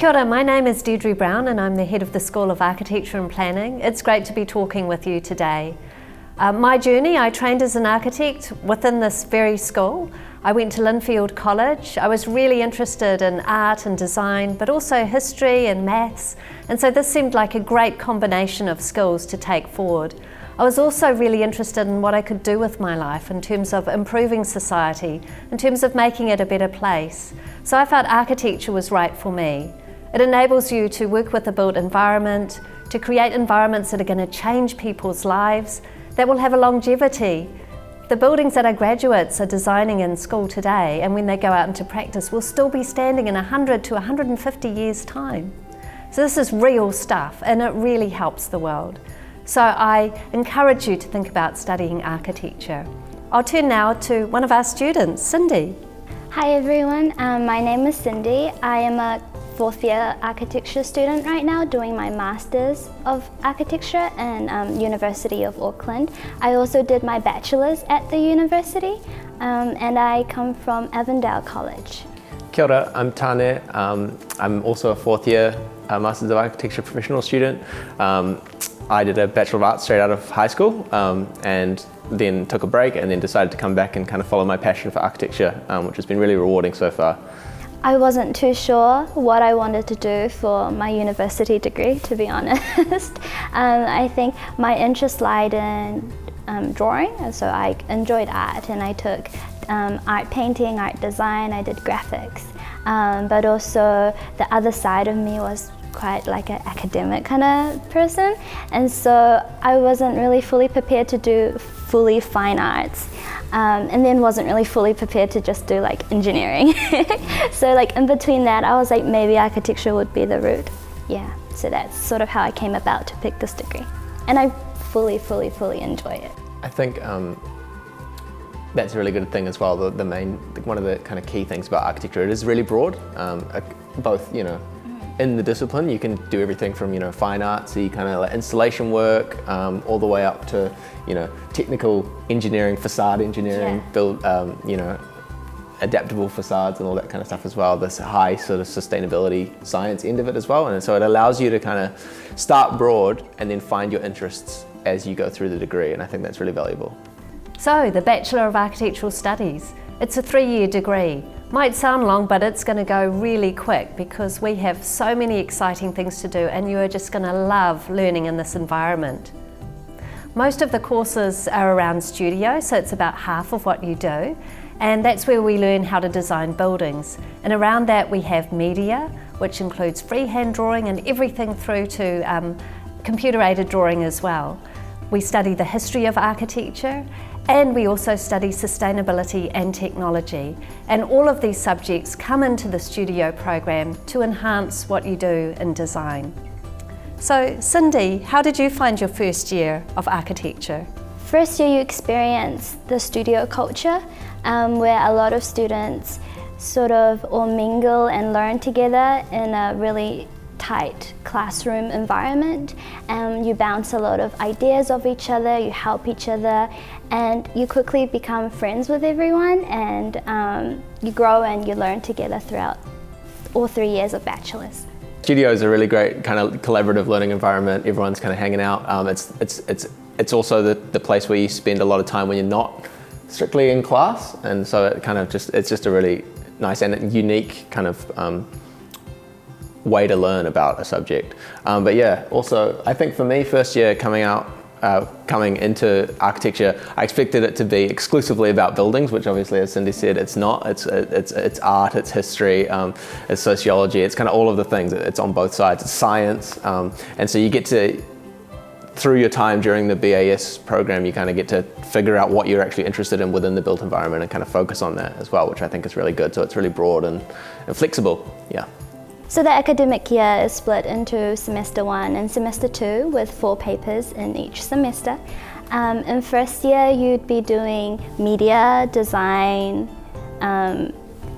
Kia ora, my name is Deirdre Brown and I'm the head of the School of Architecture and Planning. It's great to be talking with you today. My journey, I trained as an architect within this very school. I went to Linfield College. I was really interested in art and design, but also history and maths. And so this seemed like a great combination of skills to take forward. I was also really interested in what I could do with my life in terms of improving society, in terms of making it a better place. So I felt architecture was right for me. It enables you to work with the built environment, to create environments that are going to change people's lives, that will have a longevity. The buildings that our graduates are designing in school today, and when they go out into practice, will still be standing in 100 to 150 years' time. So this is real stuff, and it really helps the world. So I encourage you to think about studying architecture. I'll turn now to one of our students, Cindy. Hi everyone, my name is Cindy. I am a fourth year architecture student right now doing my Masters of Architecture in University of Auckland. I also did my Bachelor's at the university and I come from Avondale College. Kia ora, I'm Tane. I'm also a fourth year Masters of Architecture professional student. I did a Bachelor of Arts straight out of high school and then took a break and then decided to come back and kind of follow my passion for architecture, which has been really rewarding so far. I wasn't too sure what I wanted to do for my university degree, to be honest. I think my interest lied in drawing, and so I enjoyed art and I took art painting, art design, I did graphics. But also the other side of me was quite like an academic kind of person, and so I wasn't really fully prepared to do fully fine arts, and then wasn't really fully prepared to just do like engineering. So like in between that I was like, maybe architecture would be the route. Yeah, so that's sort of how I came about to pick this degree, and I fully enjoy it. I think that's a really good thing as well. One of the kind of key things about architecture, it is really broad, both, you know, in the discipline you can do everything from, you know, fine artsy kind of like installation work, all the way up to, you know, technical engineering, facade engineering, build, you know, adaptable facades and all that kind of stuff as well. This high sort of sustainability science end of it as well, and so it allows you to kind of start broad and then find your interests as you go through the degree, and I think that's really valuable. So the Bachelor of Architectural Studies, it's a 3-year degree. Might sound long, but it's going to go really quick because we have so many exciting things to do and you are just going to love learning in this environment. Most of the courses are around studio, so it's about half of what you do, and that's where we learn how to design buildings. And around that we have media, which includes freehand drawing and everything through to computer-aided drawing as well. We study the history of architecture, and we also study sustainability and technology. And all of these subjects come into the studio program to enhance what you do in design. So Cindy, how did you find your first year of architecture? First year you experience the studio culture, where a lot of students sort of all mingle and learn together in a really tight classroom environment, and you bounce a lot of ideas off each other, you help each other, and you quickly become friends with everyone, and you grow and you learn together throughout all 3 years of Bachelor's. Studio is a really great kind of collaborative learning environment. Everyone's kind of hanging out. It's also the place where you spend a lot of time when you're not strictly in class, and so it kind of it's just a really nice and unique kind of way to learn about a subject. But yeah, also I think for me, first year coming into architecture, I expected it to be exclusively about buildings, which obviously, as Cindy said, it's not. It's art, it's history, it's sociology, it's kind of all of the things. It's on both sides. It's science, and so you get to, through your time during the BAS program, you kind of get to figure out what you're actually interested in within the built environment and kind of focus on that as well, which I think is really good. So it's really broad and flexible. Yeah. So the academic year is split into semester 1 and semester 2 with 4 papers in each semester. In first year you'd be doing media, design,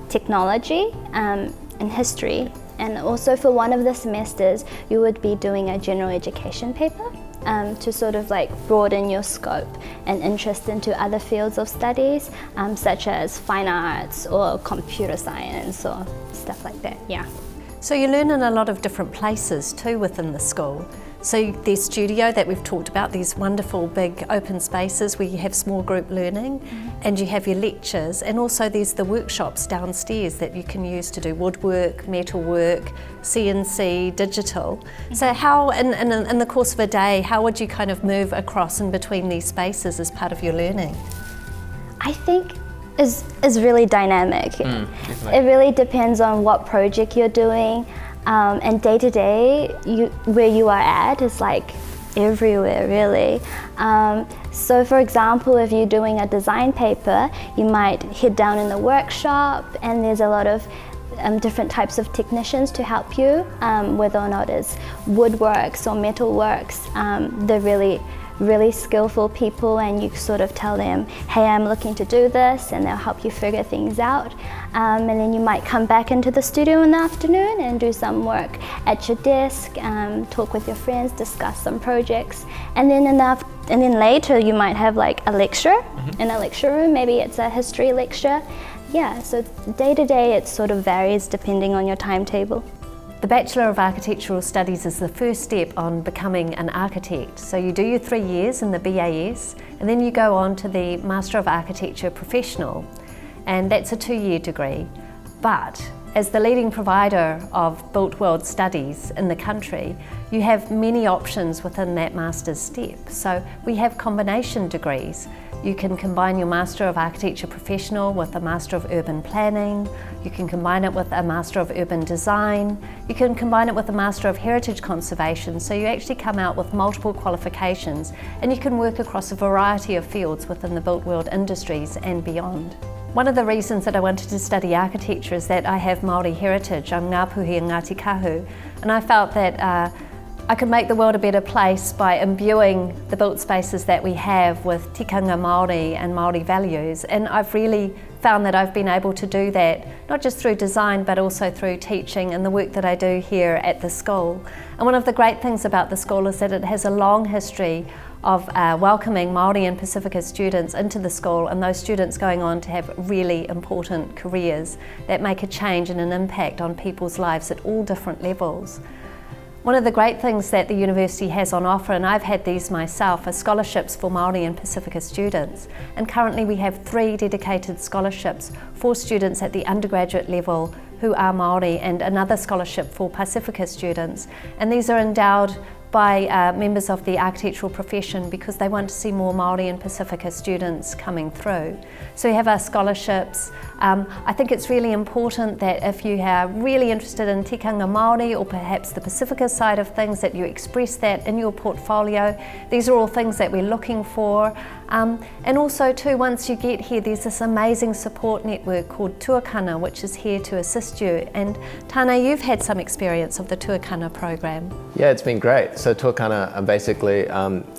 technology, and history. And also for one of the semesters you would be doing a general education paper to sort of like broaden your scope and interest into other fields of studies, such as fine arts or computer science or stuff like that, yeah. So you learn in a lot of different places too within the school. So there's studio that we've talked about, these wonderful big open spaces where you have small group learning, and you have your lectures, and also there's the workshops downstairs that you can use to do woodwork, metalwork, CNC, digital. So how, in the course of a day, how would you kind of move across in between these spaces as part of your learning? I think is really dynamic. It really depends on what project you're doing. And day to day, where you are at is like everywhere really. So for example, if you're doing a design paper, you might head down in the workshop, and there's a lot of different types of technicians to help you, whether or not it's woodworks or metalworks. They're really skillful people, and you sort of tell them, hey, I'm looking to do this, and they'll help you figure things out. And then you might come back into the studio in the afternoon and do some work at your desk, talk with your friends, discuss some projects, and then later you might have like a lecture in a lecture room. Maybe it's a history lecture. Yeah, so day to day it sort of varies depending on your timetable. The Bachelor of Architectural Studies is the first step on becoming an architect. So you do your 3 years in the BAS, and then you go on to the Master of Architecture Professional, and that's a 2-year degree. But as the leading provider of built world studies in the country, you have many options within that master's step. So we have combination degrees. You can combine your Master of Architecture Professional with a Master of Urban Planning. You can combine it with a Master of Urban Design. You can combine it with a Master of Heritage Conservation. So you actually come out with multiple qualifications, and you can work across a variety of fields within the built world industries and beyond. One of the reasons that I wanted to study architecture is that I have Māori heritage. I'm Ngāpuhi and Ngāti Kahu, and I felt that I could make the world a better place by imbuing the built spaces that we have with tikanga Māori and Māori values. And I've really found that I've been able to do that, not just through design, but also through teaching and the work that I do here at the school. And one of the great things about the school is that it has a long history of welcoming Māori and Pacific students into the school, and those students going on to have really important careers that make a change and an impact on people's lives at all different levels. One of the great things that the university has on offer, and I've had these myself, are scholarships for Māori and Pacifica students. And currently we have 3 dedicated scholarships for students at the undergraduate level who are Māori, and another scholarship for Pacifica students. And these are endowed by members of the architectural profession because they want to see more Māori and Pacifica students coming through. So we have our scholarships. I think it's really important that if you are really interested in tikanga Māori or perhaps the Pacifica side of things, that you express that in your portfolio. These are all things that we're looking for. And also too, once you get here, there's this amazing support network called Tuākana, which is here to assist you. And Tana, you've had some experience of the Tuākana program. Yeah, it's been great. So Tuākana, basically,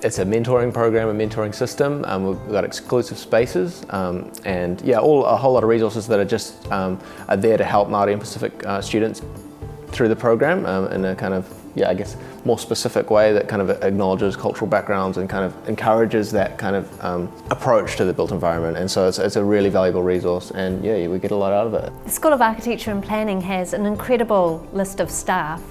it's a mentoring program, a mentoring system. We've got exclusive spaces, and yeah, a whole lot of resources that are just are there to help Māori and Pacific students through the program in a kind of, yeah, I guess, more specific way that kind of acknowledges cultural backgrounds and kind of encourages that kind of approach to the built environment. And so it's a really valuable resource, and yeah, we get a lot out of it. The School of Architecture and Planning has an incredible list of staff.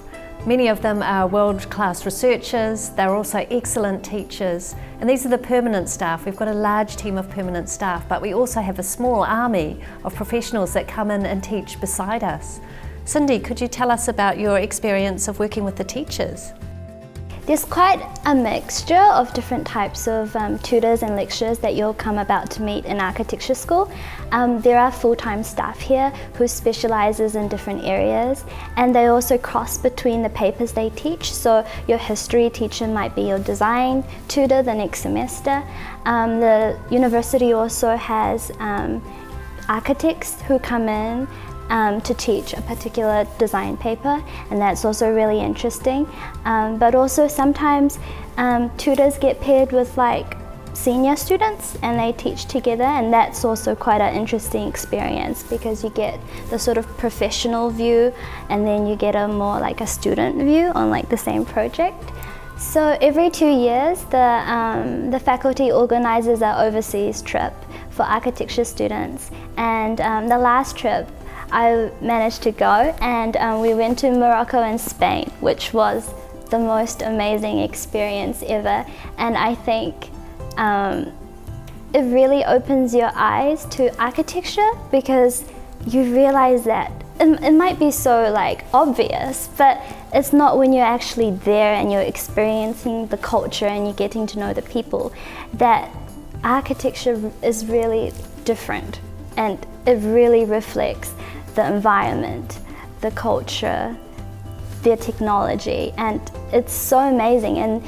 Many of them are world-class researchers, they're also excellent teachers, and these are the permanent staff. We've got a large team of permanent staff, but we also have a small army of professionals that come in and teach beside us. Cindy, could you tell us about your experience of working with the teachers? There's quite a mixture of different types of tutors and lecturers that you'll come about to meet in architecture school. There are full-time staff here who specialises in different areas, and they also cross between the papers they teach. So your history teacher might be your design tutor the next semester. The university also has architects who come in to teach a particular design paper, and that's also really interesting. But also sometimes tutors get paired with like senior students and they teach together, and that's also quite an interesting experience because you get the sort of professional view and then you get a more like a student view on like the same project. So every 2 years the faculty organises an overseas trip for architecture students, and the last trip I managed to go, and we went to Morocco and Spain, which was the most amazing experience ever. And I think it really opens your eyes to architecture, because you realize that it might be so like obvious, but it's not when you're actually there and you're experiencing the culture and you're getting to know the people, that architecture is really different, and it really reflects the environment, the culture, their technology, and it's so amazing. And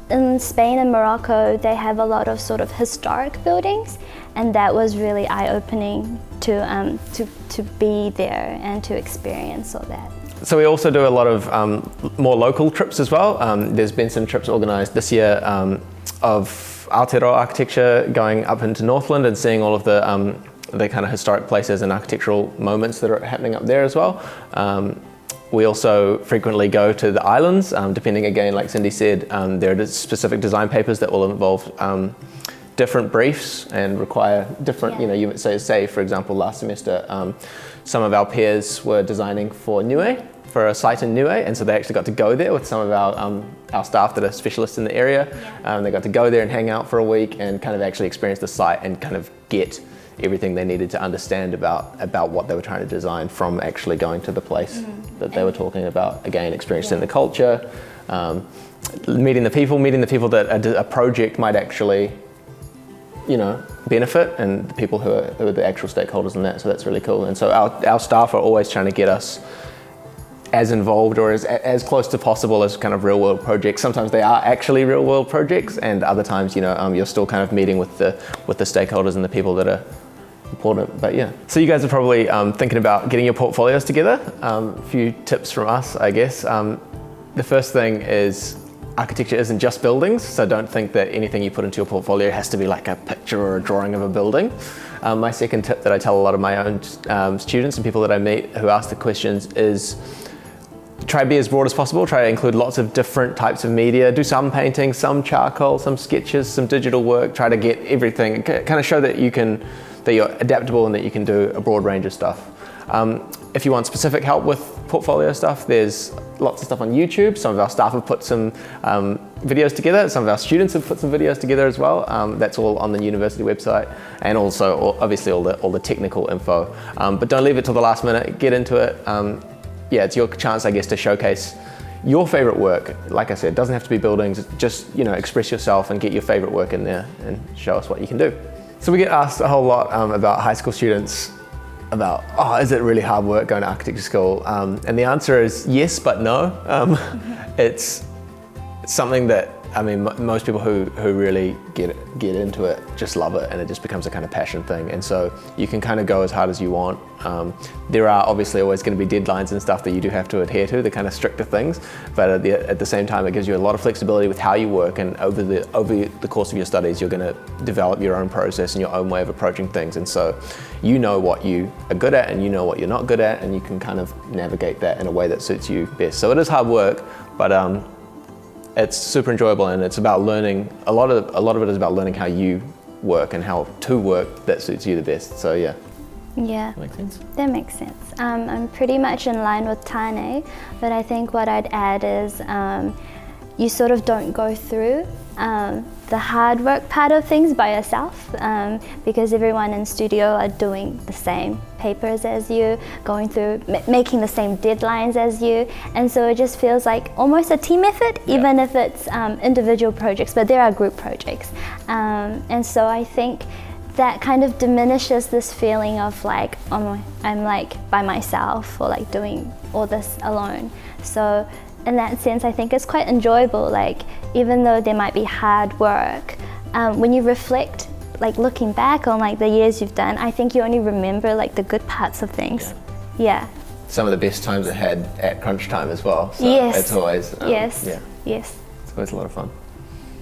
in Spain and Morocco, they have a lot of sort of historic buildings, and that was really eye-opening to be there and to experience all that. So we also do a lot of more local trips as well. There's been some trips organised this year of Aotearoa architecture, going up into Northland and seeing all of the kind of historic places and architectural moments that are happening up there as well. We also frequently go to the islands, depending, again, like Cindy said, there are specific design papers that will involve different briefs and require different, you would say for example, last semester, some of our peers were designing for Niue, for a site in Niue, and so they actually got to go there with some of our staff that are specialists in the area. They got to go there and hang out for a week and kind of actually experience the site and kind of get everything they needed to understand about what they were trying to design from actually going to the place that they were talking about. Again, experiencing the culture, meeting the people that a project might actually, benefit, and the people who are the actual stakeholders in that. So that's really cool. And so our staff are always trying to get us as involved or as close to possible as kind of real world projects. Sometimes they are actually real world projects, and other times, you're still kind of meeting with the stakeholders and the people that are important. But yeah, so you guys are probably thinking about getting your portfolios together. A few tips from us, I guess. The first thing is, architecture isn't just buildings, so don't think that anything you put into your portfolio has to be like a picture or a drawing of a building. My second tip that I tell a lot of my own students and people that I meet who ask the questions is, try to be as broad as possible. Try to include lots of different types of media. Do some painting, some charcoal, some sketches, some digital work. Try to get everything, kind of show that you're adaptable and that you can do a broad range of stuff. If you want specific help with portfolio stuff, there's lots of stuff on YouTube. Some of our staff have put some videos together. Some of our students have put some videos together as well. That's all on the university website, and also obviously all the technical info. But don't leave it till the last minute. Get into it. It's your chance, I guess, to showcase your favorite work. Like I said, it doesn't have to be buildings. Just express yourself and get your favorite work in there and show us what you can do. So we get asked a whole lot about high school students about, is it really hard work going to architecture school? And the answer is yes, but no. It's something that, most people who really get into it just love it, and it just becomes a kind of passion thing. And so you can kind of go as hard as you want. There are obviously always going to be deadlines and stuff that you do have to adhere to, the kind of stricter things. But at the same time, it gives you a lot of flexibility with how you work. And over the course of your studies, you're going to develop your own process and your own way of approaching things. And so you know what you are good at, and you know what you're not good at, and you can kind of navigate that in a way that suits you best. So it is hard work, but it's super enjoyable, and it's about learning. A lot of it is about learning how you work and how to work that suits you the best. So yeah. Yeah. That makes sense? That makes sense. I'm pretty much in line with Tane, but I think what I'd add is you sort of don't go through the hard work part of things by yourself, because everyone in studio are doing the same papers as you, going through, making the same deadlines as you, and so it just feels like almost a team effort, even if it's individual projects, but there are group projects. And so I think that kind of diminishes this feeling of like, I'm like by myself, or like doing all this alone. So in that sense, I think it's quite enjoyable. Like, even though there might be hard work, when you reflect, like looking back on like the years you've done, I think you only remember like the good parts of things. Yeah. Some of the best times I had at crunch time as well. So yes. It's always yes. It's always a lot of fun.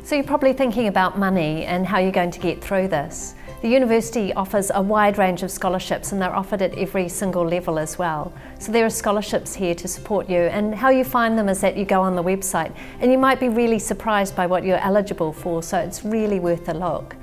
So you're probably thinking about money and how you're going to get through this. The university offers a wide range of scholarships, and they're offered at every single level as well. So there are scholarships here to support you, and how you find them is that you go on the website and you might be really surprised by what you're eligible for, so it's really worth a look.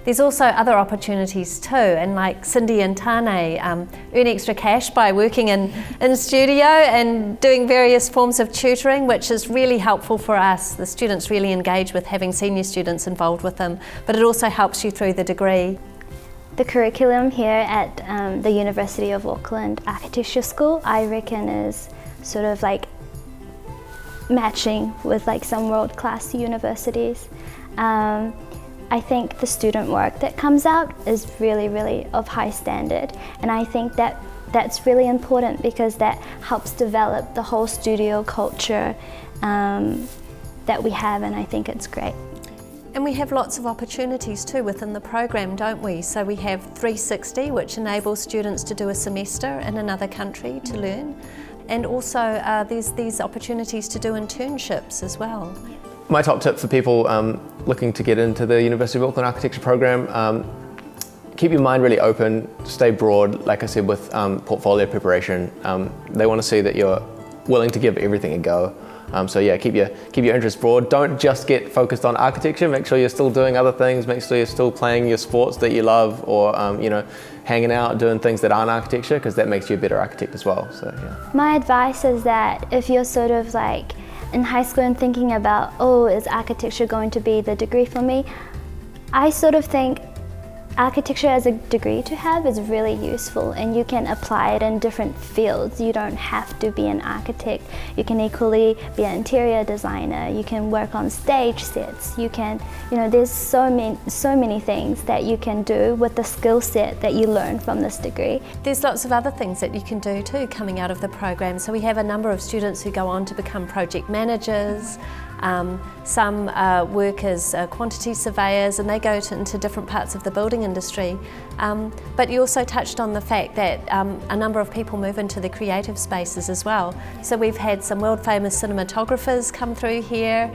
There's also other opportunities too, and like Cindy and Tane earn extra cash by working in studio and doing various forms of tutoring, which is really helpful for us. The students really engage with having senior students involved with them, but it also helps you through the degree. The curriculum here at the University of Auckland Architecture School, I reckon, is sort of like matching with like some world-class universities. I think the student work that comes out is really, really of high standard, and I think that that's really important because that helps develop the whole studio culture that we have, and I think it's great. And we have lots of opportunities too within the program, don't we? So we have 360, which enables students to do a semester in another country to learn, and also there's these opportunities to do internships as well. My top tip for people looking to get into the University of Auckland Architecture program, keep your mind really open, stay broad, like I said, with portfolio preparation. They want to see that you're willing to give everything a go. So yeah, keep your interest broad. Don't just get focused on architecture. Make sure you're still doing other things. Make sure you're still playing your sports that you love, or hanging out, doing things that aren't architecture, because that makes you a better architect as well. So yeah. My advice is that if you're sort of like in high school and thinking about, oh, is architecture going to be the degree for me? I sort of think architecture as a degree to have is really useful, and you can apply it in different fields. You don't have to be an architect. You can equally be an interior designer. You can work on stage sets. You can, there's so many things that you can do with the skill set that you learn from this degree. There's lots of other things that you can do too coming out of the program. So we have a number of students who go on to become project managers. Some work as quantity surveyors, and they go into different parts of the building industry. But you also touched on the fact that a number of people move into the creative spaces as well. So we've had some world famous cinematographers come through here,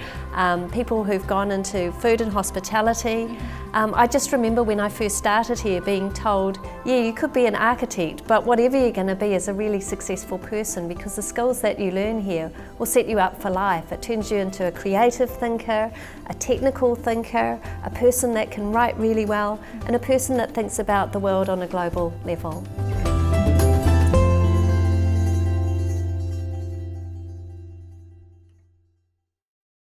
people who've gone into food and hospitality. I just remember when I first started here being told, yeah, you could be an architect, but whatever you're going to be is a really successful person, because the skills that you learn here will set you up for life. It turns you into a creative thinker, a technical thinker, a person that can write really well, and a person that thinks about the world on a global level.